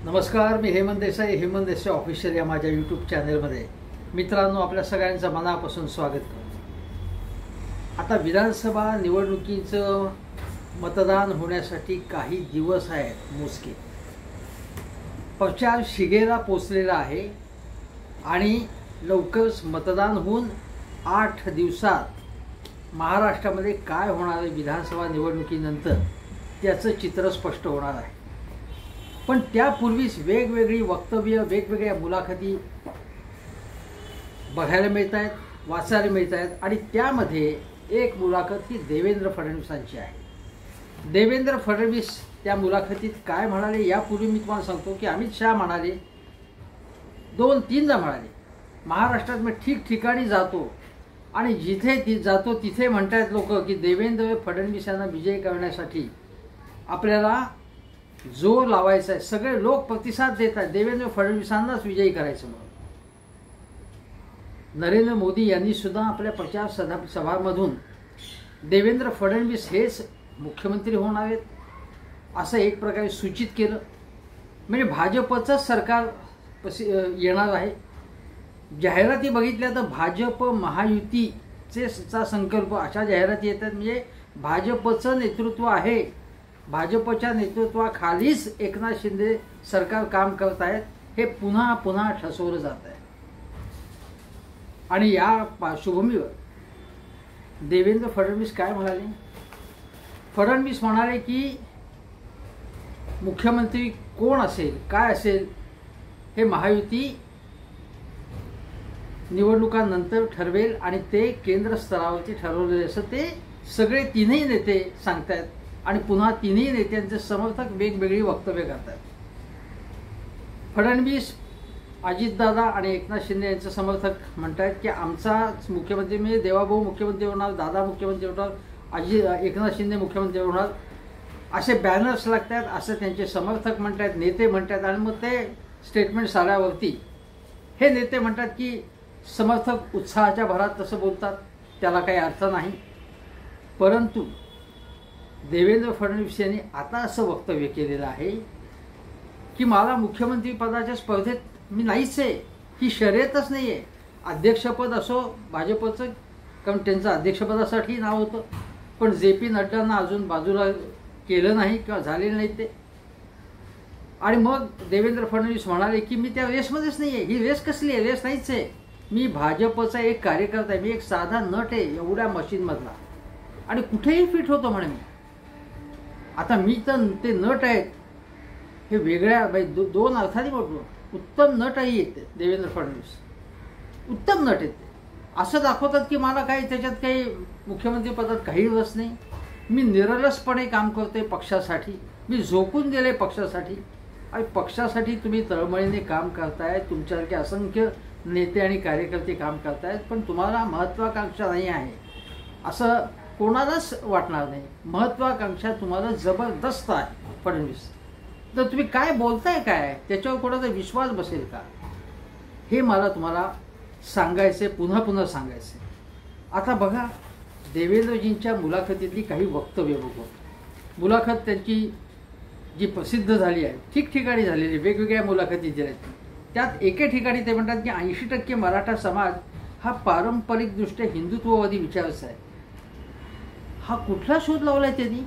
नमस्कार, मी हेमंत देसाई ऑफिशियल या माझ्या यूट्यूब चॅनलमध्ये मित्रांनो आपल्या सगळ्यांचं मनापासून स्वागत करतो। आता विधानसभा निवडणुकीचं मतदान होण्यासाठी काही दिवस आहेत मोजके। प्रचार शिगेला पोचलेला आहे आणि लवकरच मतदान होऊन 8 दिवसात महाराष्ट्रामध्ये काय होणार आहे विधानसभा निवडणुकीनंतर त्याचं चित्र स्पष्ट होणार आहे। पण त्यापूर्वीच वेगवेगळी वक्तव्य, वेगवेगळ्या मुलाखती बघायला मिळत आहेत, वाचायला मिळत आहेत आणि त्यामध्ये एक मुलाखत ही देवेंद्र फडणवीसांची आहे। देवेंद्र फडणवीस त्या मुलाखतीत काय म्हणाले यापूर्वी मी तुम्हाला सांगतो की अमित शहा म्हणाले, 2-3दा म्हणाले, महाराष्ट्रात मी ठिकठिकाणी जातो आणि जिथे जातो तिथे म्हणतात लोक की देवेंद्र फडणवीस यांना विजय करण्यासाठी आपल्याला जोर लावायचा आहे, सगळे लोक प्रतिसाद देत आहेत, देवेंद्र फडणवीसांनाच विजयी करायचं म्हणून। नरेंद्र मोदी यांनी सुद्धा आपल्या प्रचार सभामधून देवेंद्र फडणवीस हेच मुख्यमंत्री होणार आहेत असं एक प्रकारे सूचित केलं। म्हणजे भाजपचंच सरकार येणार आहे। जाहिराती बघितल्या तर भाजप महायुतीचा संकल्प अशा जाहिराती येतात, म्हणजे भाजपचं नेतृत्व आहे, भाजपच्या नेतृत्वाखालीच एकनाथ शिंदे सरकार काम करत आहेत हे पुन्हा पुन्हा ठसवलं जात आहे। आणि या पार्श्वभूमीवर देवेंद्र फडणवीस काय म्हणाले? फडणवीस म्हणाले की मुख्यमंत्री कोण असेल, काय असेल हे महायुती निवडणुकांनंतर ठरवेल आणि ते केंद्र स्तरावरती ठरवलेले असं ते सगळे तीनही नेते सांगतायत आणि पुन्हा तिन्ही नेत्यांचे समर्थक वेगवेगळी वक्तव्य करतात। फडणवीस, अजितदादा आणि एकनाथ शिंदे यांचे समर्थक म्हणतात की आमचा मुख्यमंत्री म्हणजे देवाभाऊ मुख्यमंत्री होणार, दादा मुख्यमंत्री होणार, एकनाथ शिंदे मुख्यमंत्री होणार असे बॅनर्स लागतात असं त्यांचे समर्थक म्हणतात, नेते म्हणतात। आणि मग ते स्टेटमेंट आल्यावरती हे नेते म्हणतात की समर्थक उत्साहाच्या भरात तसं बोलतात, त्याला काही अर्थ नाही। परंतु देवेंद्र फडणवीस यांनी आता असं वक्तव्य केलेलं आहे की मला मुख्यमंत्री पदाच्या स्पर्धेत मी नाहीच आहे, ही शर्यतच नाही आहे। अध्यक्षपद असो भाजपचं, कारण त्यांचं अध्यक्षपदासाठी नाव होतं, पण JP नड्डांना अजून बाजूला केलं नाही किंवा झालेलं नाही ते। आणि मग देवेंद्र फडणवीस म्हणाले की मी त्या रेसमध्येच नाही आहे, ही रेस कसली आहे, रेस नाहीच आहे, मी भाजपचा एक कार्यकर्ता आहे, मी एक साधा नट आहे एवढ्या मशीनमधला आणि कुठेही फिट होतो म्हणे मी। आता मी तर ते नट आहेत हे वेगळ्या दोन अर्थाने बोलतो, उत्तम नट आहे देवेंद्र फडणवीस, उत्तम नट आहेत, असं दाखवतात की मला काही त्याच्यात काही मुख्यमंत्री पदात काही रस नाही, मी निरलसपणे काम करतोय पक्षासाठी, मी झोकून दिले पक्षासाठी आणि पक्षासाठी तुम्ही तळमळीने काम करताय, तुमच्यासारखे असंख्य नेते आणि कार्यकर्ते काम करतायत, पण तुम्हाला महत्त्वाकांक्षा नाही आहे असं कोणालाच वाटणार नाही। महत्त्वाकांक्षा तुम्हाला जबरदस्त आहे फडणवीस, तर तुम्ही काय बोलताय, काय त्याच्यावर कोणाचा विश्वास बसेल का, हे मला तुम्हाला सांगायचे, पुन्हा पुन्हा सांगायचे। आता बघा देवेंद्रजींच्या मुलाखतीतली काही वक्तव्य बघू। मुलाखत त्यांची जी प्रसिद्ध झाली आहे, ठिकठिकाणी झालेली वेगवेगळ्या मुलाखती दिल्या आहेत, त्यात एके ठिकाणी ते म्हणतात की 80% मराठा समाज हा पारंपरिकदृष्ट्या हिंदुत्ववादी विचाराचा आहे। हा कुठला शोध लावलाय त्यांनी?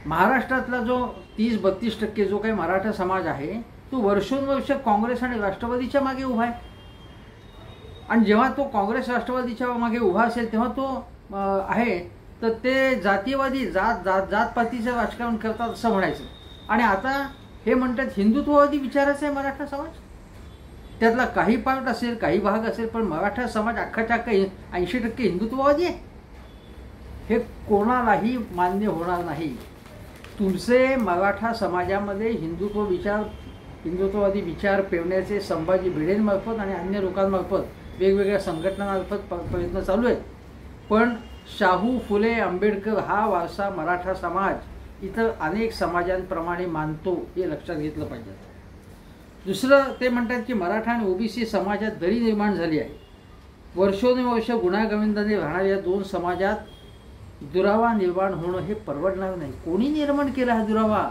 महाराष्ट्रातला जो 30-32% जो काही मराठा समाज आहे तो वर्षोनवर्ष काँग्रेस आणि राष्ट्रवादीच्या मागे उभा आहे, आणि जेव्हा तो काँग्रेस राष्ट्रवादीच्या मागे उभा असेल तेव्हा तो आहे तर ते जातीयवादी जातपातीचं राजकारण करतात असं म्हणायचं, आणि आता हे म्हणतात हिंदुत्ववादी विचाराचा आहे मराठा समाज। त्यातला काही पार्ट असेल, काही भाग असेल, पण मराठा समाज अख्खाच्या 80% हिंदुत्ववादी आहे, हे कोणालाही मान्य होणार नाही। तुमचे मराठा समाजामध्ये हिंदुत्ववादी विचार पेरण्याचे संभाजी भिडेंमार्फत आणि अन्य लोकांमार्फत वेगवेगळ्या संघटनांमार्फत प्रयत्न चालू आहेत, पण शाहू फुले आंबेडकर हा वारसा मराठा समाज इतर अनेक समाजांप्रमाणे मानतो, हे लक्षात घेतलं पाहिजे। दुसरं ते म्हणतात की मराठा आणि OBC समाजात दरी निर्माण झाली आहे, वर्षोनुवर्ष गुण्यागोविंदाने राहणाऱ्या दोन समाजात दुरावा निर्माण होणं हे परवडणार नाही। कोणी निर्माण केला हा दुरावा?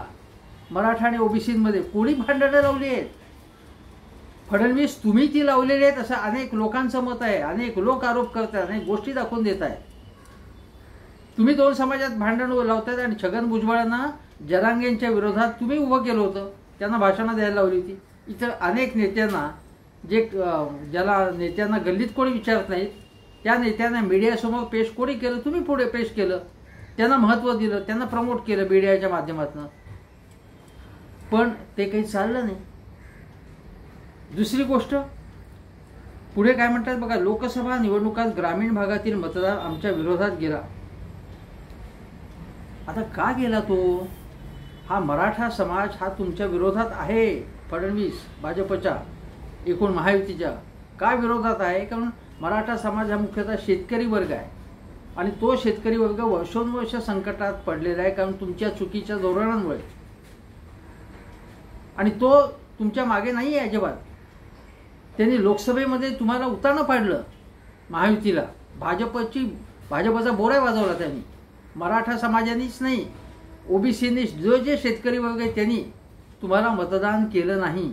मराठा आणि ओबीसीमध्ये कोणी भांडणं लावली आहेत? फडणवीस तुम्ही ती लावलेली आहेत असं अनेक लोकांचं मत आहे. अनेक लोक आरोप करतात, अनेक गोष्टी दाखवून देत आहेत. तुम्ही दोन समाजात भांडण लावतायत आणि छगन भुजबळांना जरांगेंच्या विरोधात तुम्ही उभं केलं होतं, त्यांना भाषणं द्यायला लावली होती. इतर अनेक नेत्यांना ज्याला नेत्यांना गल्लीत कोणी विचारत नाहीत त्या नेत्यांना मीडियासमोर पेश कोणी केलं? तुम्ही पुढे पेश केलं, त्यांना महत्त्व दिलं, त्यांना प्रमोट केलं मीडियाच्या माध्यमातून. पण ते काही चाललं नाही. दुसरी गोष्ट पुढे काय म्हणतात बघा, लोकसभा निवडणुकात ग्रामीण भागातील मतदार आमच्या विरोधात गेला. आता का गेला तो? हा मराठा समाज हा तुमच्या विरोधात आहे. फडणवीस भाजपच्या एकूण महायुतीच्या का विरोधात आहे? कारण मराठा समाज हा मुख्यतः शेतकरी वर्ग आहे आणि तो शेतकरी वर्ग वर्षोनवर्ष संकटात पडलेला आहे कारण तुमच्या चुकीच्या धोरणांमुळे. आणि तो तुमच्या मागे नाही आहे अजिबात. त्यांनी लोकसभेमध्ये तुम्हाला उतारणं पाडलं महायुतीला. भाजपचा बोरा वाजवला त्यांनी. मराठा समाजानेच नाही, ओबीसीने जे शेतकरी वर्ग आहे त्यांनी तुम्हाला मतदान केलं नाही.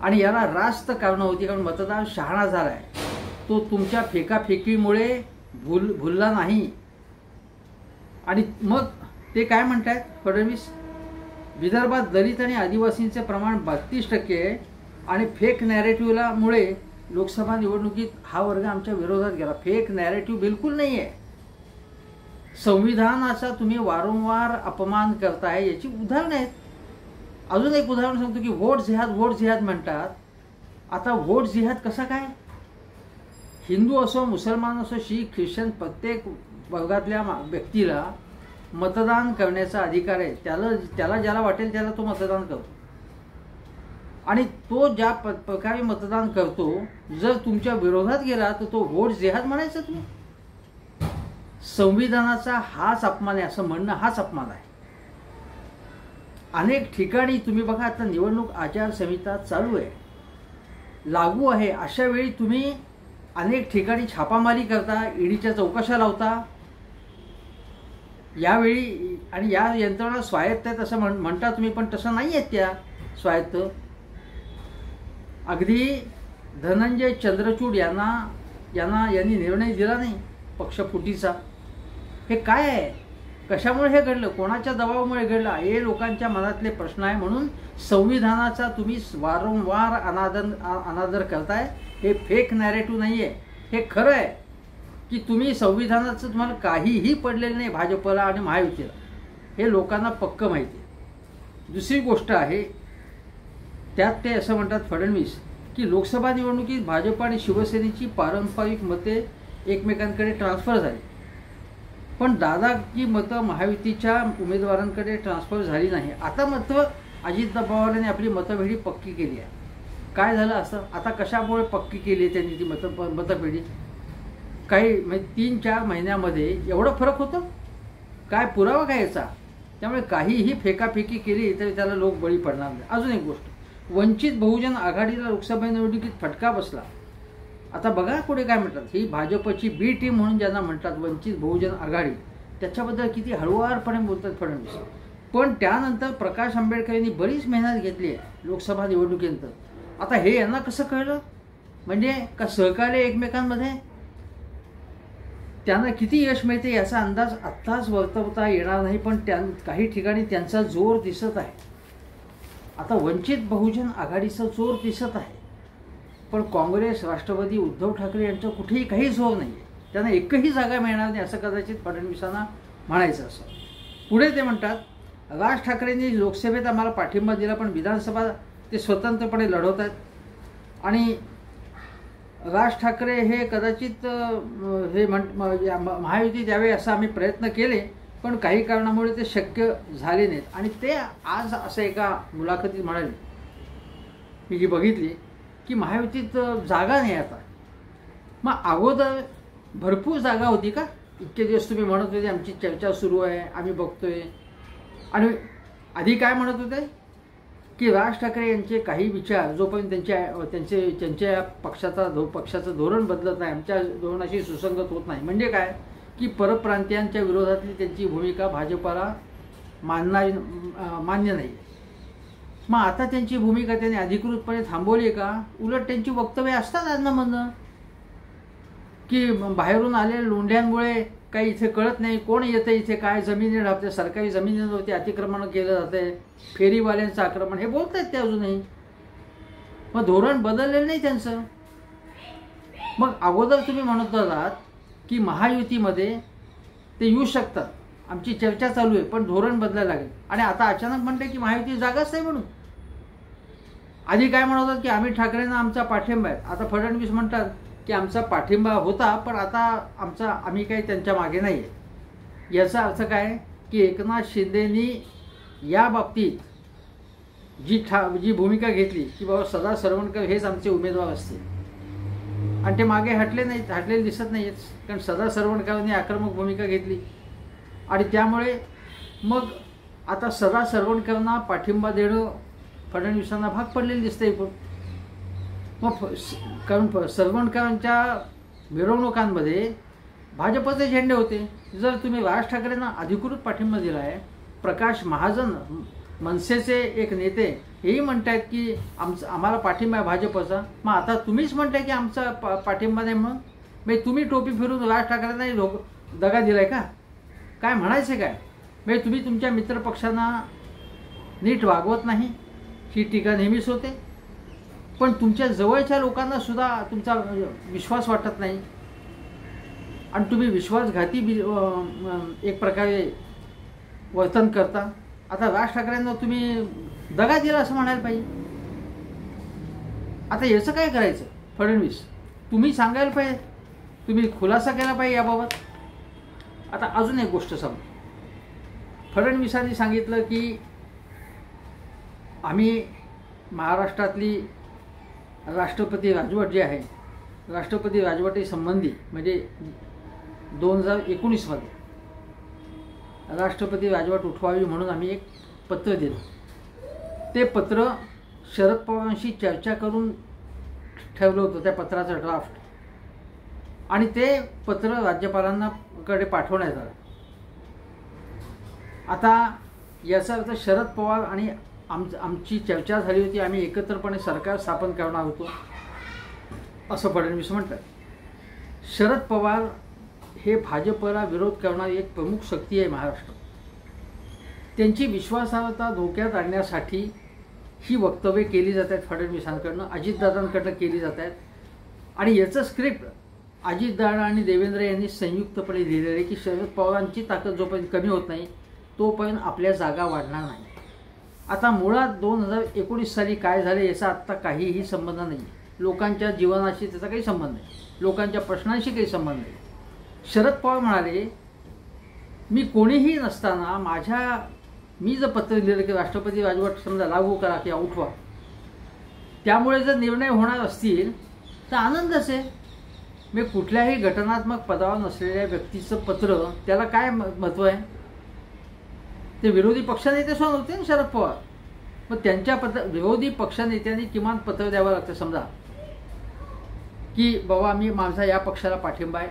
आणि याला रास्त कारणं होती, कारण मतदान शहाणा झाला आहे. तो तुमच्या फेकाफेकीमुळे भुलला नाही. आणि मग ते काय म्हणतात फडणवीस, विदर्भात दलित आणि आदिवासींचे प्रमाण 32% आहे आणि फेक नॅरेटिव्हला मुळे लोकसभा निवडणुकीत हा वर्ग आमच्या विरोधात गेला. फेक नॅरेटिव्ह बिलकुल नाही आहे. संविधानाचा तुम्ही वारंवार अपमान करताय, याची उदाहरणं आहेत. अजून एक उदाहरण सांगतो की व्होट जिहाद म्हणतात. आता व्होट जिहाद कसा काय? हिंदू असो, मुसलमान असो, शीख, ख्रिश्चन प्रत्येक वर्गातल्या व्यक्तीला मतदान करण्याचा अधिकार आहे. त्याला ज्याला वाटेल त्याला तो मतदान करतो. आणि तो ज्या प्रकारे मतदान करतो, जर तुमच्या विरोधात गेला तर तो व्होट जिहाद म्हणायचं तुम्ही? संविधानाचा हाच अपमान आहे असं म्हणणं हाच अपमान आहे. अनेक ठिकाणी तुम्ही बघा, आता निवडणूक आचारसंहिता चालू आहे, लागू आहे. अशा वेळी तुम्ही अनेक ठिकाणी छापामारी करता, ईडीच्या चौकशा लावता यावेळी. आणि या यंत्रणा स्वायत्त आहेत असं म्हणता तुम्ही, पण तसं नाही आहेत त्या स्वायत्त. अगदी धनंजय चंद्रचूड यांनी निर्णय दिला नाही पक्षफुटीचा. हे काय आहे? कशामुळे हे घडलं? कोणाच्या दबावामुळे घडलं? हे लोकांच्या मनातले प्रश्न आहे. म्हणून संविधानाचा तुम्ही वारंवार अनादर करताय. हे फेक नॅरेटिव्ह नाही आहे, हे खरं आहे की तुम्ही संविधानाचं तुम्हाला काहीही पडलेलं नाही भाजपला आणि महायुतीला. हे लोकांना पक्क माहिती आहे. दुसरी गोष्ट आहे, त्यात ते असं म्हणतात फडणवीस की लोकसभा निवडणुकीत भाजप आणि शिवसेनेची पारंपरिक मते एकमेकांकडे ट्रान्सफर झाली, पण दादाची मतं महायुतीच्या उमेदवारांकडे ट्रान्सफर झाली नाही. आता मात्र अजित पवारांनी आपली मतपेढी पक्की केली आहे. काय झालं असं? आता कशामुळे पक्की केली आहे त्यांनी ती मतपेढी? काही म्हणजे 3-4 महिन्यामध्ये एवढं फरक होतं? काय पुरावा काय याचा? त्यामुळे काहीही फेकाफेकी केली तरी त्याला लोक बळी पडणार नाही. अजून एक गोष्ट, वंचित बहुजन आघाडीला लोकसभा निवडणुकीत फटका बसला. आता बघा पुढे काय म्हणतात, ही भाजपची बी टीम म्हणून ज्यांना म्हणतात वंचित बहुजन आघाडी, त्याच्याबद्दल किती हळुवारपणे बोलतात फडणवीस. पण त्यानंतर प्रकाश आंबेडकर यांनी बरीच मेहनत घेतली आहे लोकसभा निवडणुकीनंतर. आता हे यांना कसं कळलं? म्हणजे का सहकार्य एकमेकांमध्ये त्यांना किती यश मिळते याचा अंदाज आत्ताच वर्तवता येणार नाही, पण काही ठिकाणी त्यांचा जोर दिसत आहे. आता वंचित बहुजन आघाडीचा जोर दिसत आहे, पण काँग्रेस, राष्ट्रवादी, उद्धव ठाकरे यांचा कुठेही काही जोर नाही आहे. त्यांना एकही जागा मिळणार नाही असं कदाचित फडणवीसांना म्हणायचं असं. पुढे ते म्हणतात, राज ठाकरेंनी लोकसभेत आम्हाला पाठिंबा दिला, पण विधानसभा ते स्वतंत्रपणे लढवत आहेत. आणि राज ठाकरे हे कदाचित हे महायुतीत यावे असं आम्ही प्रयत्न केले, पण काही कारणामुळे ते शक्य झाले नाहीत. आणि ते आज असं एका मुलाखतीत म्हणाले, मी जी बघितली, की महायुतीत जागा नाही आता. मग अगोदर भरपूर जागा होती का? इतके दिवस तुम्ही म्हणत होते आमची चर्चा सुरू आहे, आम्ही बघतोय. आणि आधी काय म्हणत होते की राज ठाकरे यांचे काही विचार जोपर्यंत त्यांच्या पक्षाचं धोरण बदलत नाही, आमच्या धोरणाशी सुसंगत होत नाही. म्हणजे काय की परप्रांतीयांच्या विरोधातली त्यांची भूमिका भाजपाला मान्य नाही. मग आता त्यांची भूमिका त्यांनी अधिकृतपणे थांबवली का? उलट त्यांची वक्तव्य असतात अधनमधनं की बाहेरून आलेल्या लोंढ्यांमुळे काही इथे कळत नाही, कोण येतं इथे, काय जमिनी ढापते, सरकारी जमिनीवरती अतिक्रमण केलं जातंय, फेरीवाल्यांचं आक्रमण, हे बोलत आहेत ते अजूनही. मग धोरण बदललेलं नाही त्यांचं. मग अगोदर तुम्ही म्हणत आहात की महायुतीमध्ये ते येऊ शकतात, आमची चर्चा चालू आहे, पण धोरण बदलायला लागेल, आणि आता अचानक म्हणते की महायुती जागाच नाही म्हणून. आधी काय म्हणत होतात की अमित ठाकरेंना आमचा पाठिंबा आहे, आता फडणवीस म्हणतात की आमचा पाठिंबा होता पण आता आम्ही काही त्यांच्या मागे नाही आहे. याचा अर्थ काय की एकनाथ शिंदेनी या बाबतीत जी भूमिका घेतली की बाबा सदा सरवणकर हेच आमचे उमेदवार असतील, आणि ते मागे हटलेले दिसत नाहीत, कारण सदा सरवणकरांनी आक्रमक भूमिका घेतली, आणि त्यामुळे मग आता सदा सरवणकरांना पाठिंबा देणं फडणवीसांना भाग पडलेलं दिसतंय. मग कारण सरवणकरांच्या मिरवणुकांमध्ये भाजपचे झेंडे होते. जर तुम्ही राज ठाकरेंना अधिकृत पाठिंबा दिला आहे, प्रकाश महाजन मनसेचे एक नेते हेही म्हणतायत की आम्हाला पाठिंबा आहे भाजपचा, मग आता तुम्हीच म्हणताय की आमचा पाठिंबा नाही म्हणून. म्हणजे तुम्ही टोपी फिरून राज ठाकरेंना दगा दिलाय का? काय म्हणायचं काय? म्हणजे तुम्ही तुमच्या मित्रपक्षांना नीट वागवत नाही, ही टीका नेहमीच होते, पण तुमच्या जवळच्या लोकांना सुद्धा तुमचा विश्वास वाटत नाही, आणि तुम्ही विश्वासघाती एक प्रकारे वर्तन करता. आता राज ठाकरेंना तुम्ही दगा दिला असं म्हणायला पाहिजे. आता याचं काय करायचं? फडणवीस तुम्ही सांगायला पाहिजे, तुम्ही खुलासा केला पाहिजे याबाबत. आता अजून एक गोष्ट सांगू. फडणवीसांनी सांगितलं की आम्ही महाराष्ट्रातली राष्ट्रपती राजवट जी आहे, राष्ट्रपती राजवटीसंबंधी म्हणजे 2019 मध्ये राष्ट्रपती राजवट उठवावी म्हणून आम्ही एक पत्र दिलं. ते पत्र शरद पवारांशी चर्चा करून ठेवलं होतं, त्या पत्राचं ड्राफ्ट, आणि ते पत्र राज्यपालांकडे पाठवण्यात आलं. आता याचा अर्थ शरद पवार आणि आमची चर्चा झाली होती, आम्ही एकत्रपणे सरकार स्थापन करणार होतो असं फडणवीस म्हणतात. शरद पवार हे भाजपला विरोध करणारी एक प्रमुख शक्ती आहे महाराष्ट्रात. त्यांची विश्वासार्हता धोक्यात आणण्यासाठी ही वक्तव्य केली जात आहेत फडणवीसांकडनं, अजितदादांकडनं केली जात आहेत, आणि याचं स्क्रिप्ट अजितदादा आणि देवेंद्र यांनी संयुक्तपणे लिहिलेलं आहे की शरद पवारांची ताकद जोपर्यंत कमी होत नाही तोपर्यंत आपल्या जागा वाढणार नाही. आता मुळात 2019 साली काय झाले याचा आत्ता काहीही संबंध नाही, लोकांच्या जीवनाशी त्याचा काही संबंध नाही, लोकांच्या प्रश्नांशी काही संबंध नाही. शरद पवार म्हणाले मी कोणीही नसताना मी जर पत्र लिहिलं की राष्ट्रपती राजवट समजा लागू करा किंवा उठवा, त्यामुळे जर निर्णय होणार असतील तर आनंदच आहे. मी कुठल्याही घटनात्मक पदावर नसलेल्या व्यक्तीचं पत्र त्याला काय महत्त्व आहे? ते विरोधी पक्षनेते सुद्धा होते ना शरद पवार, मग त्यांच्या विरोधी पक्षनेत्यांनी किमान पत्र द्यावं लागतं समजा की बाबा माझा या पक्षाला पाठिंबा आहे,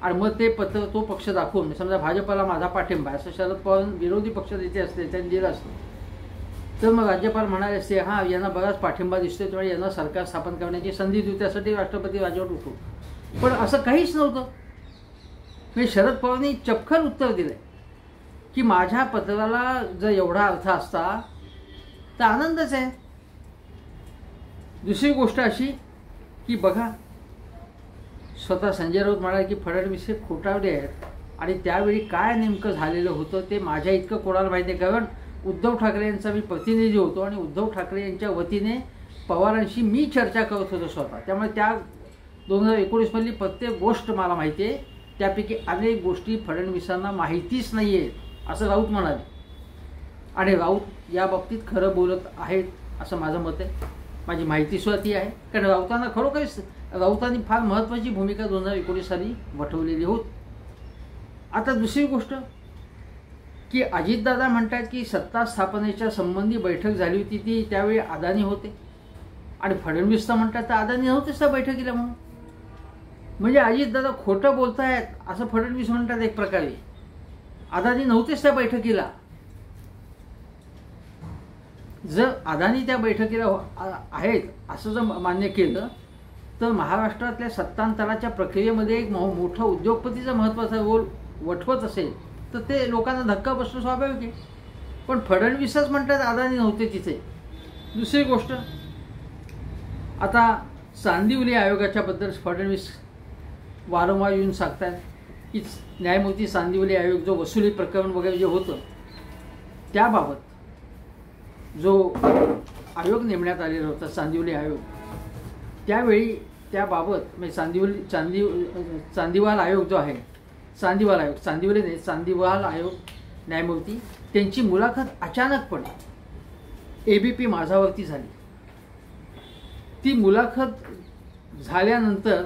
आणि मग ते पत्र तो पक्ष दाखवून समजा भाजपला माझा पाठिंबा आहे असं शरद पवार विरोधी पक्षनेते असते त्यांनी दिलं असतं, तर मग राज्यपाल म्हणाले असते हां यांना बराच पाठिंबा दिसतोय त्यामुळे यांना सरकार स्थापन करण्याची संधी देऊ, त्यासाठी राष्ट्रपती राजवट उठवू. पण असं काहीच नव्हतं. मी शरद पवारांनी चपखल उत्तर दिलंय की माझ्या पत्राला जर एवढा अर्थ असता तर आनंदच आहे. दुसरी गोष्ट अशी की बघा, स्वतः संजय राऊत म्हणाले की फडणवीस हे खोटारडे आहेत, आणि त्यावेळी काय नेमकं झालेलं होतं ते माझ्या इतकं कोणाला माहिती आहे, कारण उद्धव ठाकरे यांचा मी प्रतिनिधी होतो आणि उद्धव ठाकरे यांच्या वतीने पवारांशी मी चर्चा करत होतो स्वतः, त्यामुळे त्या 2019 मधली प्रत्येक गोष्ट मला माहिती आहे. त्यापैकी अनेक गोष्टी फडणवीसांना माहितीच नाही आहेत असं राऊत म्हणाले, आणि राऊत या बाबतीत खरं बोलत आहेत असं माझं मत आहे. माझी माहिती सुद्धा ती आहे, कारण राऊतांना खरोखरच राऊतांनी फार महत्त्वाची भूमिका 2019 साली वठवलेली होती. आता दुसरी गोष्ट की अजितदादा म्हणतात की सत्ता स्थापनेच्या संबंधी बैठक झाली होती ती त्यावेळी अदानी होते, आणि फडणवीस तर म्हणतात तर अदानी नव्हतेच त्या बैठकीला म्हणून. म्हणजे अजितदादा खोटं बोलतायत असं फडणवीस म्हणतात एक प्रकारे. अदानी नव्हतेच त्या बैठकीला, जर अदानी त्या बैठकीला आहेत असं जर मान्य केलं तर महाराष्ट्रातल्या सत्तांतराच्या प्रक्रियेमध्ये एक मोठा उद्योगपतीचा महत्त्वाचा रोल वठवत असेल तर ते लोकांना धक्का बसणं स्वाभाविक आहे. पण फडणवीसच म्हणतात अदानी नव्हते तिथे. दुसरी गोष्ट, आता चांदिवली आयोगाच्या बद्दल फडणवीस वारंवार येऊन सांगतात की न्यायमूर्ती चांदिवली आयोग जो वसुली प्रकरण वगैरे जे होतं त्याबाबत जो आयोग नेमण्यात आलेला होता चांदिवली आयोग, त्यावेळी त्याबाबत म्हणजे चांदीवाल आयोग जो आहे, चांदीवाल आयोग, चांदिवली नाही, चांदीवाल आयोग न्यायमूर्ती, त्यांची मुलाखत अचानकपणे ABP माझावरती झाली. ती मुलाखत झाल्यानंतर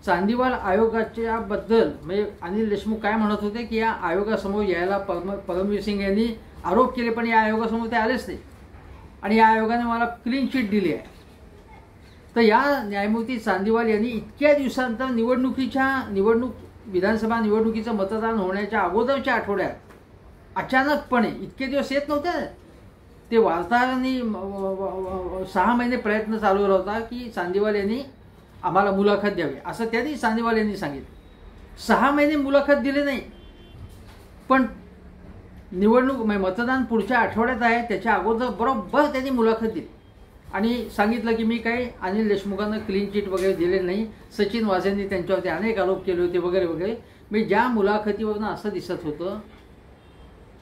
चांदीवाल आयोगाच्या बद्दल म्हणजे अनिल देशमुख काय म्हणत होते की या आयोगासमोर यायला परमवीर सिंग यांनी आरोप केले, पण या आयोगासमोर ते आलेच नाही आणि या आयोगाने मला क्लीन चिट दिली आहे. तर या न्यायमूर्ती चांदीवाल यांनी इतक्या दिवसांतर निवडणूक विधानसभा निवडणुकीचं मतदान होण्याच्या अगोदरच्या आठवड्यात अचानकपणे, इतके दिवस येत नव्हते ते, वार्ताहरांनी 6 महिने प्रयत्न चालवला होता की चांदीवाल यांनी आम्हाला मुलाखत द्यावी असं त्यांनी चांदीवाल यांनी सांगितलं. 6 महिने मुलाखत दिले नाही, पण निवडणूक मतदान पुढच्या आठवड्यात आहे त्याच्या अगोदर बरोबर त्यांनी मुलाखत दिली आणि सांगितलं की मी काही अनिल देशमुखांना क्लीन चिट वगैरे दिले नाही, सचिन वाझेंनी त्यांच्यावरती अनेक आरोप केले होते वगैरे वगैरे. मी ज्या मुलाखतीवरून असं दिसत होतं,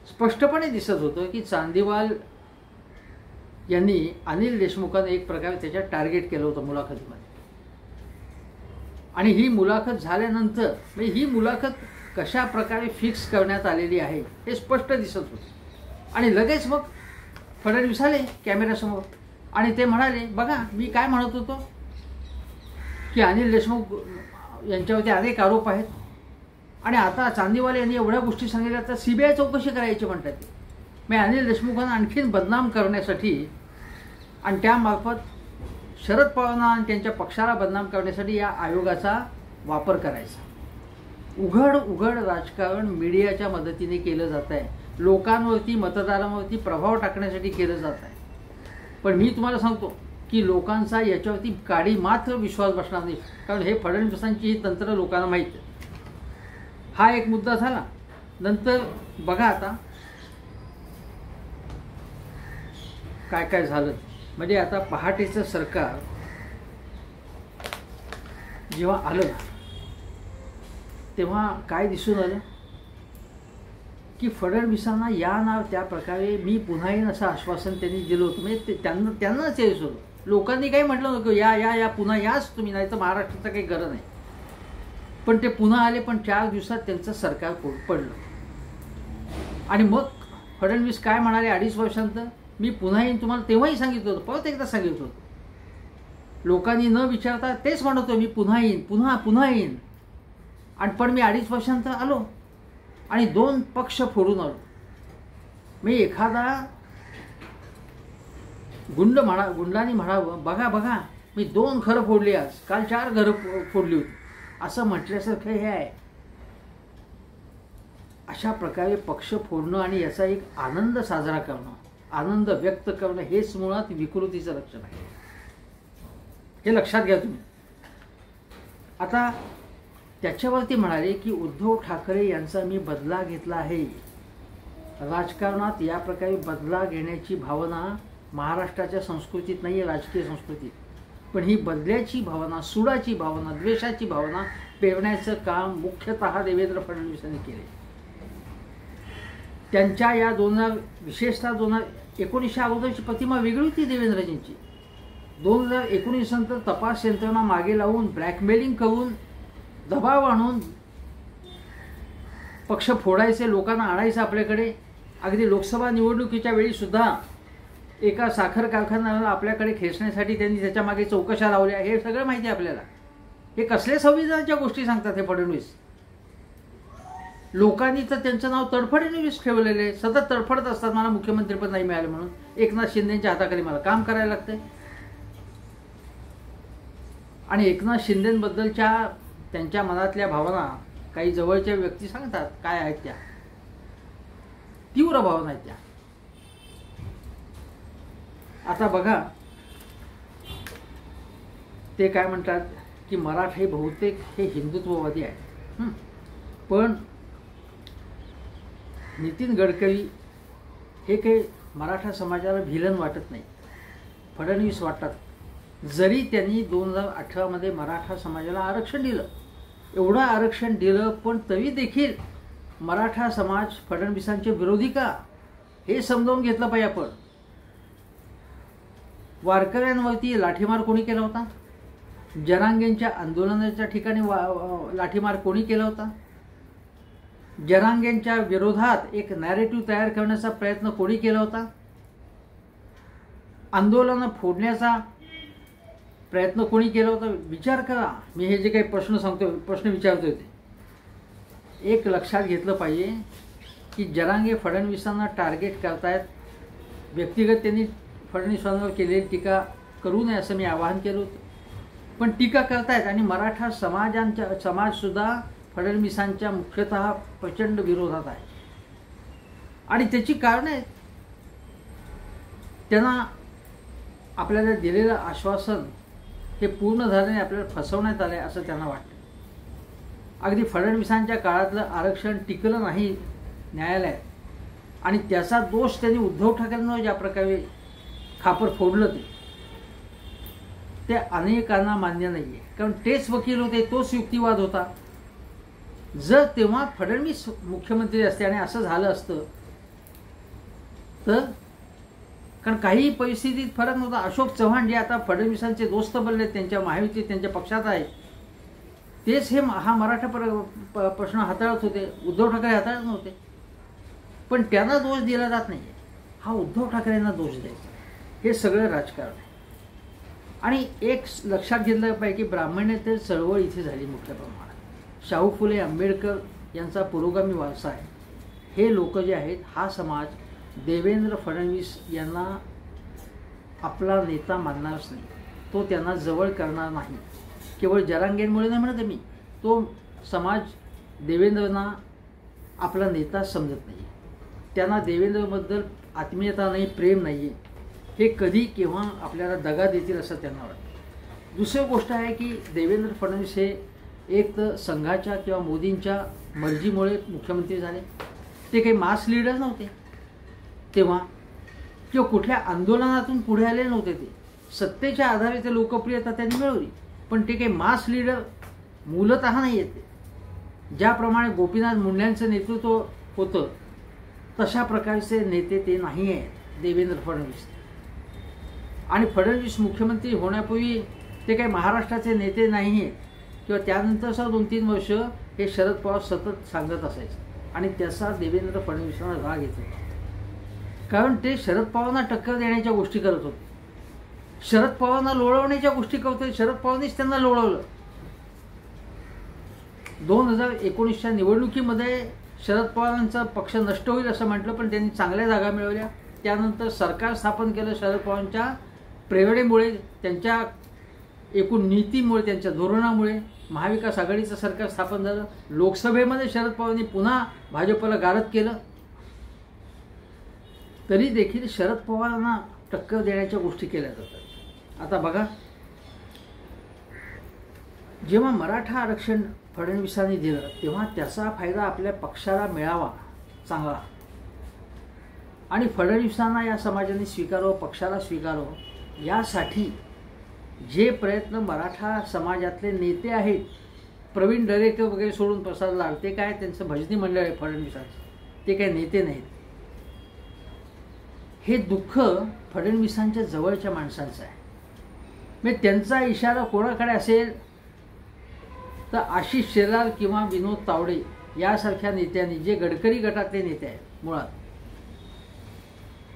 स्पष्टपणे दिसत होतं की चांदीवाल यांनी अनिल देशमुखांना एक प्रकारे त्याच्यात टार्गेट केलं होतं मुलाखतीमध्ये. आणि ही मुलाखत झाल्यानंतर म्हणजे ही मुलाखत कशा प्रकारे फिक्स करण्यात आलेली आहे हे स्पष्ट दिसत होतं. आणि लगेच मग फडणवीस आले कॅमेऱ्यासमोर आणि ते म्हणाले, बघा मी काय म्हणत होतो की अनिल देशमुख यांच्यावरती अनेक आरोप आहेत आणि आता चांदीवाल यांनी एवढ्या गोष्टी सांगितल्या तर CBI चौकशी करायची म्हणतात. ते मी अनिल देशमुखांना आणखीन बदनाम करण्यासाठी आणि त्यामार्फत शरद पवारांना आणि त्यांच्या पक्षाला बदनाम करण्यासाठी या आयोगाचा वापर करायचा. उघड राजकारण मीडियाच्या मदतीने केलं जात आहे, लोकांवरती मतदारांवरती प्रभाव टाकण्यासाठी केलं जात आहे. पण मी तुम्हाला सांगतो की लोकांचा याच्यावरती काडी मात्र विश्वास बसणार नाही, कारण हे फडणवीसांची ही तंत्र लोकांना माहीत आहे. हा एक मुद्दा झाला. नंतर बघा आता काय काय झालं. म्हणजे आता पहाटेचं सरकार जेव्हा आलं तेव्हा काय दिसून आलं की फडणवीसांना या ना त्या प्रकारे मी पुन्हा येईन असं आश्वासन त्यांनी दिलं होतं. म्हणजे त्यांनाच यायच होतं. लोकांनी काही म्हटलं नव्हतं या पुन्हा याच तुम्ही, नाही तर महाराष्ट्राचं काही गरज नाही. पण ते पुन्हा आले, पण 4 दिवसात त्यांचं सरकार पडलं. आणि मग फडणवीस काय म्हणाले 2.5 वर्षांतर मी पुन्हा येईन, तुम्हाला तेव्हाही सांगितलं होतं, परत एकदा सांगितलं होतं. लोकांनी न विचारता तेच म्हणत होते मी पुन्हा येईन, पुन्हा येईन. आणि पण मी 2.5 वर्षांतर आलो आणि 2 पक्ष फोडून आलो. मी एखादा गुंडांनी म्हणावं बघा मी 2 घरं फोडली, आज काल 4 घरं फोडली होती असं म्हटल्यासारखं हे आहे. अशा प्रकारे पक्ष फोडणं आणि याचा एक आनंद साजरा करणं, आनंद व्यक्त करणं हेच मुळात विकृतीचं लक्षण आहे. हे लक्षात घ्या तुम्ही. आता त्याच्यावरती म्हणाले की उद्धव ठाकरे यांचा मी बदला घेतला आहे. राजकारणात या प्रकारे बदला घेण्याची भावना महाराष्ट्राच्या संस्कृतीत नाही आहे, राजकीय संस्कृतीत. पण ही बदल्याची भावना, सुडाची भावना, द्वेषाची भावना पेरण्याचं काम मुख्यतः देवेंद्र फडणवीसांनी केले. त्यांच्या या विशेषतः 2019 अगोदरची प्रतिमा वेगळी होती देवेंद्रजींची. 2019 नंतर तपास यंत्रणा मागे लावून, ब्लॅकमेलिंग करून, दबाव आणून पक्ष फोडायचे, लोकांना आणायचं आपल्याकडे. अगदी लोकसभा निवडणुकीच्या वेळी सुद्धा एका साखर कारखान्याला आपल्याकडे खेचण्यासाठी त्यांनी त्याच्या मागे चौकशा लावल्या. हे सगळं माहिती आहे आपल्याला. हे कसले संविधानाच्या गोष्टी सांगतात हे फडणवीस. लोकांनी तर त्यांचं नाव तडफडणवीस ठेवलेले, सतत तडफडत असतात मला मुख्यमंत्रीपद नाही मिळालं म्हणून. एकनाथ शिंदेच्या हाताखाली मला काम करायला लागतंय. आणि एकनाथ शिंदेबद्दलच्या त्यांच्या मनातल्या भावना काही जवळच्या व्यक्ती सांगतात काय आहेत त्या, तीव्र भावना आहेत त्या. आता बघा, ते काय म्हणतात की मराठे बहुतेक हे हिंदुत्ववादी आहेत, पण नितीन गडकरी हे काही मराठा समाजाला भिलन वाटत नाही, फडणवीस वाटतात. जरी त्यांनी 2018 मध्ये मराठा समाजाला आरक्षण दिलं, एवढं आरक्षण दिलं, पण तरी देखील मराठा समाज फडणवीसांचे विरोधी का, हे समजावून घेतलं पाहिजे आपण. वारकऱ्यांवरती लाठीमार कोणी केला होता? जरांगेंच्या आंदोलनाच्या ठिकाणी लाठीमार कोणी केला होता? जरांगेंच्या विरोधात एक नॅरेटिव्ह तयार करण्याचा प्रयत्न कोणी केला होता? आंदोलन फोडण्याचा प्रयत्न कोणी केला होता? विचार करा. मी हे जे काही प्रश्न विचारतोय ते एक लक्षात घेतलं पाहिजे की जरांगे फडणवीसांना टार्गेट करतायत. व्यक्तिगत त्यांनी फडणवीसांवर केलेली टीका करू नये असं मी आवाहन केलं होतं, पण टीका करतायत. आणि मराठा समाजसुद्धा फडणवीसांच्या मुख्यतः प्रचंड विरोधात आहे. आणि त्याची कारणं आहेत. त्यांना आपल्याला दिलेलं आश्वासन हे पूर्ण झाल्याने आपल्याला फसवण्यात आले असं त्यांना वाटतं. अगदी फडणवीसांच्या काळातलं आरक्षण टिकलं नाही न्यायालयात, आणि त्याचा दोष त्यांनी उद्धव ठाकरेंवर ज्या प्रकारे खापर फोडलं ते अनेकांना मान्य नाही आहे. कारण तेच वकील होते, तोच युक्तिवाद होता. जर तेव्हा फडणवीस मुख्यमंत्री असते आणि असं झालं असतं तर, कारण काही परिस्थितीत फरक नव्हता. अशोक चव्हाण जे आता फडणवीसांचे दोस्त बनले, त्यांच्या महायुतीत त्यांच्या पक्षात आहे, तेच हा मराठा प्रश्न हाताळत होते. उद्धव ठाकरे हाताळत नव्हते, पण त्यांना दोष दिला जात नाही. हा उद्धव ठाकरेंना दोष द्यायचा. हे सगळं राजकारण आहे. आणि एक लक्षात घेतलं पाहिजे की ब्राह्मणेतर चळवळ इथे झाली मोठ्या प्रमाणात. शाहू फुले आंबेडकर यांचा पुरोगामी वारसा आहे. हे लोक जे आहेत, हा समाज देवेंद्र फडणवीस यांना आपला नेता मानणारच नाही. तो त्यांना जवळ करणार नाही. केवळ जरांगेंमुळे नाही म्हणत मी, तो समाज देवेंद्रना आपला नेता समजत नाही. त्यांना देवेंद्रबद्दल आत्मीयता नाही, प्रेम नाही आहे. हे कधी केव्हा आपल्याला दगा देतील असं त्यांना वाटतं. दुसरी गोष्ट आहे की देवेंद्र फडणवीस हे एक तर संघाच्या किंवा मोदींच्या मर्जीमुळे मुख्यमंत्री झाले. ते काही मास लीडर नव्हते तेव्हा, किंवा कुठल्या आंदोलनातून पुढे आले नव्हते. ते सत्तेच्या आधारे ते लोकप्रियता त्यांनी मिळवली, पण ते काही मास लीडर मूलतः नाही आहेत. ते ज्याप्रमाणे गोपीनाथ मुंडेंचं नेतृत्व होतं तशा प्रकारचे नेते ते नाही आहेत देवेंद्र फडणवीस. आणि फडणवीस मुख्यमंत्री होण्यापूर्वी ते काही महाराष्ट्राचे नेते नाही आहेत, किंवा त्यानंतरचा 2-3 वर्ष हे शरद पवार सतत सांगत असायचे. आणि त्याचा देवेंद्र फडणवीसांना राग येतो, कारण ते शरद पवारांना टक्कर देण्याच्या गोष्टी करत होते, शरद पवारांना लोळवण्याच्या गोष्टी करत होते. शरद पवारांनीच त्यांना लोळवलं. 2019च्या निवडणुकीमध्ये शरद पवारांचा पक्ष नष्ट होईल असं म्हटलं, पण त्यांनी चांगल्या जागा मिळवल्या. त्यानंतर सरकार स्थापन केलं. शरद पवारांच्या प्रेरणेमुळे, त्यांच्या एकूण नीतीमुळे, त्यांच्या धोरणामुळे महाविकास आघाडीचं सरकार स्थापन झालं. लोकसभेमध्ये शरद पवारांनी पुन्हा भाजपला गारद केलं. तरी देखील शरद पवारांना टक्कर देण्याच्या गोष्टी केल्या जातात. आता बघा, जेव्हा मराठा आरक्षण फडणवीसांनी दिलं तेव्हा त्याचा फायदा आपल्या पक्षाला मिळावा चांगला, आणि फडणवीसांना या समाजाने स्वीकारावं, पक्षाला स्वीकारावं, यासाठी जे प्रयत्न मराठा समाजातले नेते आहेत, प्रवीण दरेकर वगैरे सोडून प्रसाद लाड, ते काय त्यांचं भजनी मंडळ आहे फडणवीसांचं, ते काय नेते नाहीत. हे दुःख फडणवीसांच्या जवळच्या माणसांचं आहे. म्हणजे त्यांचा इशारा कोणाकडे असेल तर आशिष शेलार किंवा विनोद तावडे यासारख्या नेत्यांनी, जे गडकरी गटातले नेते आहेत मुळात.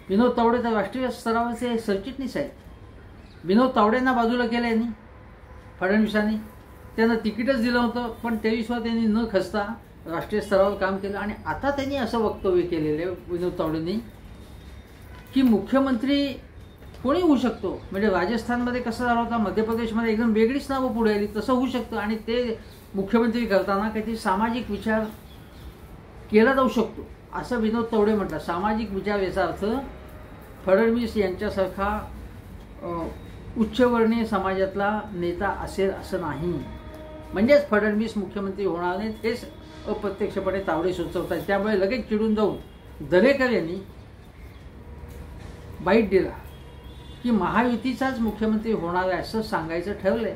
विनोद तावडे तर राष्ट्रीय स्तरावरचे सरचिटणीस आहेत. विनोद तावडेंना बाजूला केलं यांनी, फडणवीसांनी. त्यांना तिकीटच दिलं होतं, पण तेवीसवर त्यांनी न खचता राष्ट्रीय स्तरावर काम केलं. आणि आता त्यांनी असं वक्तव्य केलेलं आहे विनोद तावडेंनी की मुख्यमंत्री कोणी होऊ शकतो. म्हणजे राजस्थानमध्ये कसं झालं होतं, मध्य प्रदेशमध्ये एकदम वेगळीच नावं पुढे आली, तसं होऊ शकतं. आणि ते मुख्यमंत्री करताना काहीतरी सामाजिक विचार केला जाऊ शकतो असं विनोद तावडे म्हटलं. सामाजिक विचार याचा अर्थ फडणवीस यांच्यासारखा उच्चवर्णीय समाजातला नेता असेल असं नाही. म्हणजेच फडणवीस मुख्यमंत्री होणार नाहीत हेच अप्रत्यक्षपणे तावडे सुचवत आहेत. त्यामुळे लगेच चिडून जाऊन दरेकर यांनी बाईट दिला की महायुतीचाच मुख्यमंत्री होणार आहे असं सांगायचं ठरलंय.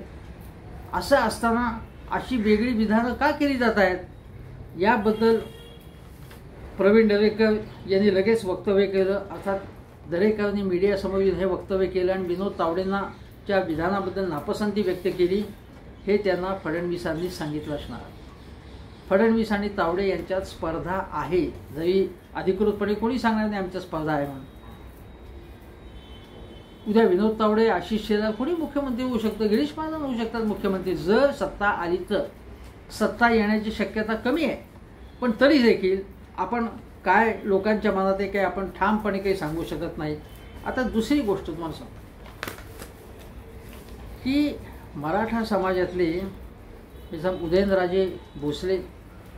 असं असताना अशी वेगळी विधानं का केली जात आहेत याबद्दल प्रवीण दरेकर यांनी लगेच वक्तव्य केलं. अर्थात दरेकरांनी मीडियासमोर हे वक्तव्य केलं आणि विनोद तावडेंच्या विधानाबद्दल नापसंती व्यक्त केली. हे त्यांना फडणवीसांनी सांगितलं असणार. फडणवीस आणि तावडे यांच्यात स्पर्धा आहे, जरी अधिकृतपणे कोणी सांगणार नाही आमच्यात स्पर्धा आहे म्हणून. उद्या विनोद तावडे, आशिष शेलार कोणी मुख्यमंत्री होऊ शकतं, गिरीश महाजन होऊ शकतात मुख्यमंत्री. जर सत्ता आली तर सत्ता येण्याची शक्यता कमी आहे, पण तरी देखील आपण काय लोकांच्या मनात आहे काय आपण ठामपणे काही सांगू शकत नाही. आता दुसरी गोष्ट तुम्हाला सांगतो की मराठा समाजातले उदयनराजे भोसले,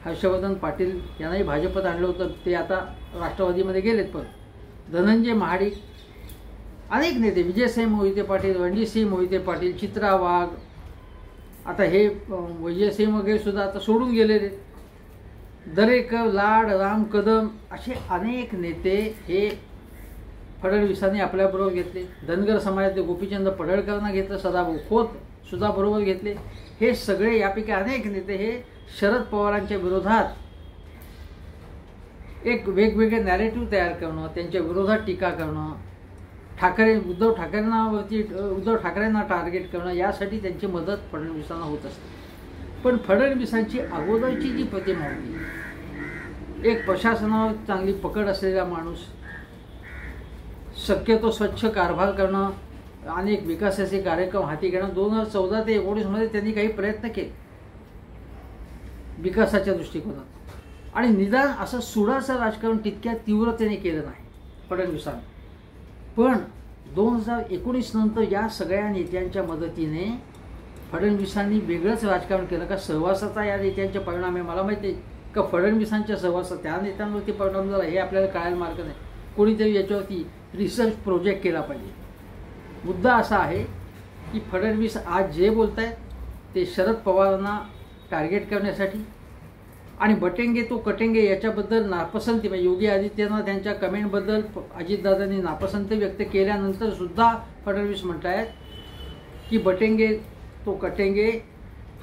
हर्षवर्धन पाटील यांनाही भाजपत आणलं होतं, ते आता राष्ट्रवादीमध्ये गेलेत. पण धनंजय महाडिक, अनेक नेते, विजयसिंह मोहिते पाटील, रणजितसिंह मोहिते पाटील, चित्रा वाघ, आता हे विजयसिंह वगैरे सुद्धा आता सोडून गेलेले, दरेकर, लाड, राम कदम असे अनेक नेते हे फडणवीसांनी आपल्याबरोबर घेतले. धनगर समाजातले गोपीचंद पडळकरांना घेतलं, सदाभाऊ खोत सुद्धा बरोबर घेतले. हे सगळे यापैकी अनेक नेते हे शरद पवारांच्या विरोधात एक वेगवेगळे नॅरेटिव्ह तयार करणं, त्यांच्या विरोधात टीका करणं, उद्धव ठाकरेंना टार्गेट करणं यासाठी त्यांची मदत फडणवीसांना होत असते. पण फडणवीसांची अगोदरची जी प्रतिमा होती, एक प्रशासनावर चांगली पकड असलेला माणूस, शक्यतो स्वच्छ कारभार करणं, अनेक विकासाचे कार्यक्रम हाती घेणं. 2014 ते 2019 त्यांनी काही प्रयत्न केले विकासाच्या दृष्टिकोनात, आणि निदान असं सुडाचं राजकारण तितक्या तीव्रतेने केलं नाही फडणवीसांनी. पण 2019 नंतर या सगळ्या नेत्यांच्या मदतीने फडणवीसांनी वेगळंच राजकारण केलं. का सहवासाचा या नेत्यांचे परिणाम आहे मला माहिती आहे, का फडणवीसांच्या सहवासात त्या नेत्यांवरती परिणाम झाला हे आपल्याला कळायला मार्ग नाही. कोणीतरी याच्यावरती रिसर्च प्रोजेक्ट केला पाहिजे. मुद्दा असा आहे की फडणवीस आज जे बोलत आहेत ते शरद पवारांना टार्गेट करण्यासाठी, आणि बटेंगे तो कटेंगे याच्याबद्दल नापसंती, म्हणजे योगी आदित्यनाथ यांच्या कमेंटबद्दल अजितदादांनी नापसंती व्यक्त केल्यानंतर सुद्धा फडणवीस म्हणत आहेत की बटेंगे तो कटेंगे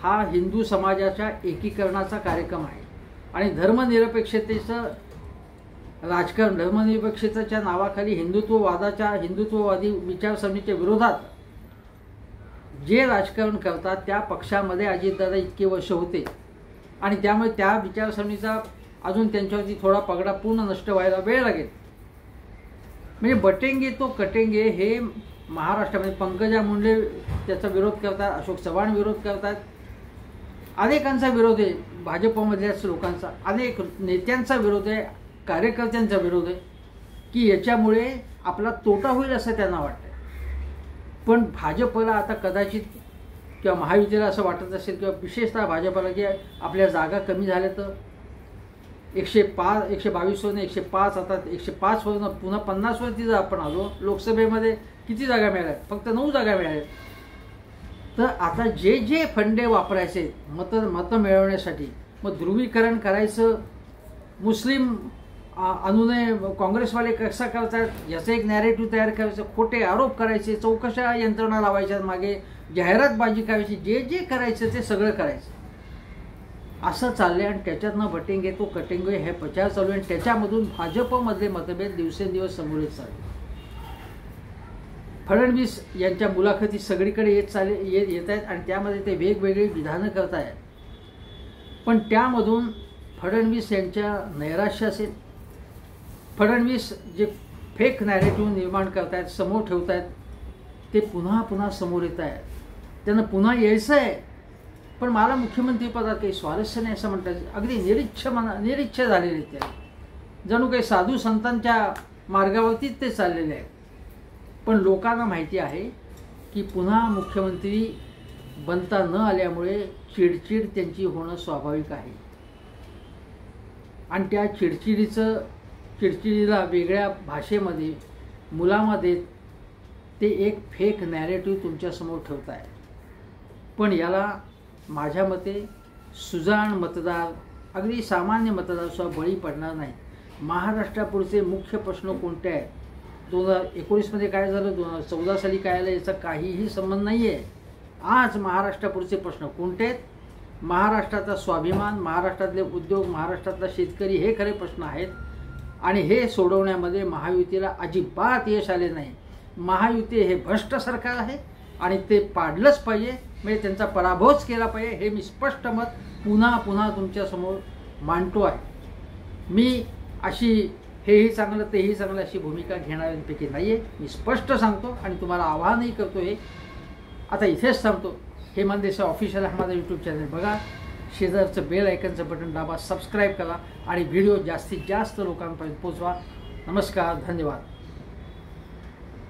हा हिंदू समाजाच्या एकीकरणाचा कार्यक्रम आहे, आणि धर्मनिरपेक्षतेचं राजकारण, धर्मनिरपेक्षतेच्या नावाखाली हिंदुत्ववादी विचारसरणीच्या विरोधात जे राजकारण करतात त्या पक्षामध्ये अजितदादा इतके वर्ष होते, आणि त्यामुळे त्या विचारसरणीचा अजून त्यांच्यावरती थोडा पगडा पूर्ण नष्ट व्हायला वेळ लागेल. म्हणजे बटेंगे तो कटेंगे हे महाराष्ट्रामध्ये पंकजा मुंडे त्याचा विरोध करतात, अशोक चव्हाण विरोध करतात, अनेकांचा विरोध आहे, भाजपमधल्याच लोकांचा, अनेक नेत्यांचा विरोध आहे, कार्यकर्त्यांचा विरोध आहे की याच्यामुळे आपला तोटा होईल असं त्यांना वाटतं. पण भाजपला आता कदाचित किंवा महायुतीला असं वाटत असेल, किंवा विशेषतः भाजपला की आपल्या जागा कमी झाल्या तर 122 वरून 105, आता 105 वरून पुन्हा 50 वरती जर आपण आलो, लोकसभेमध्ये किती जागा मिळाल्या, फक्त 9 जागा मिळाल्या. तर आता जे जे फंडे वापरायचे मतं मिळवण्यासाठी, मग ध्रुवीकरण करायचं, मुस्लिम आणू नये, काँग्रेसवाले कसं करतात याचं एक नॅरेटिव्ह तयार करायचं, खोटे आरोप करायचे, चौकशा यंत्रणा लावायच्या, मागे जाहिरातबाजी करायची, जे जे करायचं ते सगळं करायचं, असं चाललंय. आणि त्याच्यातनं बटेंगे तो कटेंगे हे प्रचार चालू आहे, आणि त्याच्यामधून भाजपमधले मतभेद दिवसेंदिवस समोर येत चालले. फडणवीस यांच्या मुलाखती सगळीकडे येत आहेत, आणि त्यामध्ये ते वेगवेगळी विधानं करत आहेत. पण त्यामधून फडणवीस यांच्या नैराश्य असेल, फडणवीस जे फेक नॅरेटिव्ह निर्माण करतायत, समोर ठेवतायत, ते पुन्हा पुन्हा समोर येत आहेत. त्यांना पुन्हा यायचं आहे, पण मला मुख्यमंत्रीपदात काही स्वारस्य नाही असं म्हणतात. अगदी निरीच्छ झालेले ते, जणू काही साधू संतांच्या मार्गावरतीच ते चाललेले आहेत. पण लोकांना माहिती आहे की पुन्हा मुख्यमंत्री बनता न आल्यामुळे चिडचिड त्यांची होणं स्वाभाविक आहे, आणि त्या चिडचिडीला वेगळ्या भाषेमध्ये मुलामध्ये ते एक फेक नॅरेटिव्ह तुमच्यासमोर ठेवत आहे. पण याला माझ्या मते सुजाण मतदार, अगदी सामान्य मतदारसुद्धा बळी पडणार नाही. महाराष्ट्रापुढचे मुख्य प्रश्न कोणते आहेत, 2019मध्ये काय झालं, 2014 साली काय आलं, याचा काहीही संबंध नाही आहे. आज महाराष्ट्रापुढचे प्रश्न कोणते आहेत, महाराष्ट्राचा स्वाभिमान, महाराष्ट्रातले उद्योग, महाराष्ट्रातला शेतकरी, हे खरे प्रश्न आहेत. आणि हे सोडवण्यामध्ये महायुतीला अजिबात यश आले नाही. महायुती हे भ्रष्ट सरकार आहे आणि ते पाडलंच पाहिजे, म्हणजे त्यांचा पराभवच केला पाहिजे. हे मी स्पष्ट मत पुन्हा पुन्हा तुमच्यासमोर मांडतो आहे. मी अशी हेही चांगलं तेही चांगलं अशी भूमिका घेणाऱ्यांपैकी नाही आहे. मी स्पष्ट सांगतो आणि तुम्हाला आवाहनही करतो. हे आता इथेच थांबतो. हेमंत देसाई ऑफिशियल हा माझा यूट्यूब चॅनल बघा, शेजारचं बेल आयकनचं बटन दाबा, सबस्क्राईब करा आणि व्हिडिओ जास्तीत जास्त लोकांपर्यंत पोचवा. नमस्कार, धन्यवाद.